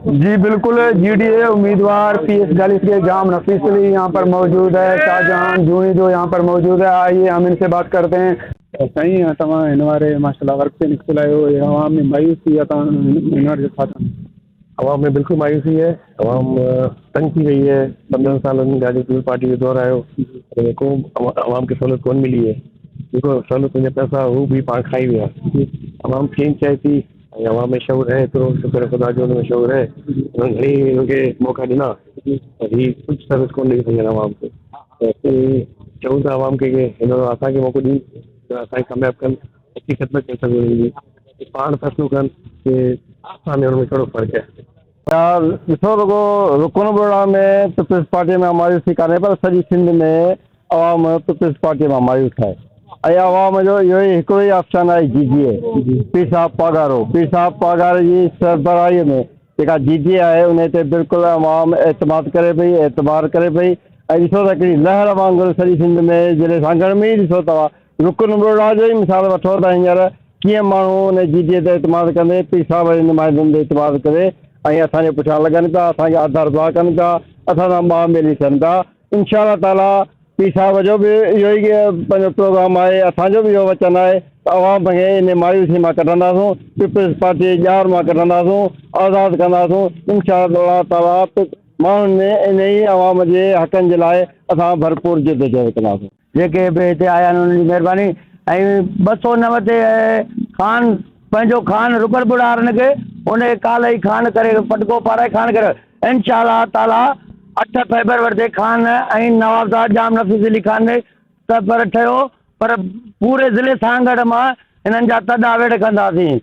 जी बिल्कुल, जीडीए उम्मीदवार पीएस 40 के जाम नफीस अली यहाँ पर मौजूद है, शाहजहां जूनी जो यहाँ पर मौजूद है। आइए हम इनसे बात करते हैं। साईं तव्हां हिन वारे माशाल्लाह वर्क से निकितल आहियो, अवाम में मायूसी आहे, तव्हां हिन वारे छा था? आवाम में बिल्कुल मायूसी है। आवाम तंग थी गई है। 15 साल गाजीपुर पार्टी जो दौर आयो को आवाम खे सहूलियत कोन मिली है। जेको सहूलियत जा पैसा हू भी पाण खाई विया। आवाम चेंज चाहे थी ऐं आवाम में शौर है, एतिरो शुक्र है ख़ुदा जो हुन में शौर है। उन्हनि घणी हुनखे मौक़ा ॾिना त हीअ कुझु सर्विस कोन ॾेई सघनि आवाम खे। त चऊं था आवाम खे हिन असांखे मौक़ो ॾी त असांखे कामयाबु कनि, अची ख़िदमत करे सघूं हिनजी। पाण फ़ैसिलो कनि कि असां में हुन में कहिड़ो फ़र्क़ु है। यार ॾिसो रुगो रुकन बुड़ा में पीपल्स पार्टी में मायूसी कान्हे, पर सॼी सिंध में अवाम पीपल्स पार्टी में मायूस आहे। ऐं अवाम जो इहो ई हिकिड़ो ई ऑप्शन आहे जीडीए, पीर साहब पागारो। पीर साहब पागार जी सरबराहीअ में जेका जीडीए आहे उन ते बिल्कुलु अवाम एतमाद करे पई, एतबार करे पई। ऐं ॾिसो त हिकिड़ी लहर वांगुरु सॼी सिंध में जिले सांगड़ में ई ॾिसो तव्हां रुकन बुड़ा जो ई मिसाल वठो त हींअर कीअं माण्हू उन जीडीए ते एतमाद कंदे, पीर साहब जे नुमाइंदनि ते एतमाद करे ऐं असांजे पुठियां लॻनि था, असांखे आधार दुआ कनि था, असां सां ॿाह मिली थियनि था। इंशा ताला पीर साहब जो बि इहो ई पंहिंजो प्रोग्राम आहे, असांजो बि इहो वचन आहे त अवाम खे इन मायूसी मां कढंदासूं, पीपल्स पार्टी जी ॼाण मां कढंदासूं, आज़ादु कंदासूं। इंशा ताला माण्हुनि में इन ई अवाम जे हक़नि जे लाइ असां भरपूर जिदोजहद कंदासूं। जेके बि हिते आया आहिनि उन्हनि जी महिरबानी। ऐं 290 खान पंहिंजो खान रुकन बुड़ारनि खे उन काल ई खान करे पटको पाराए खान करे इंशा ताला 8 फेबरवरी ते खान ऐं नवाबजाद जाम नफीस अली खान ने सफ़र ठहियो, पर पूरे ज़िले सांगड़ मां हिननि जा तॾा वेड़ कंदासीं।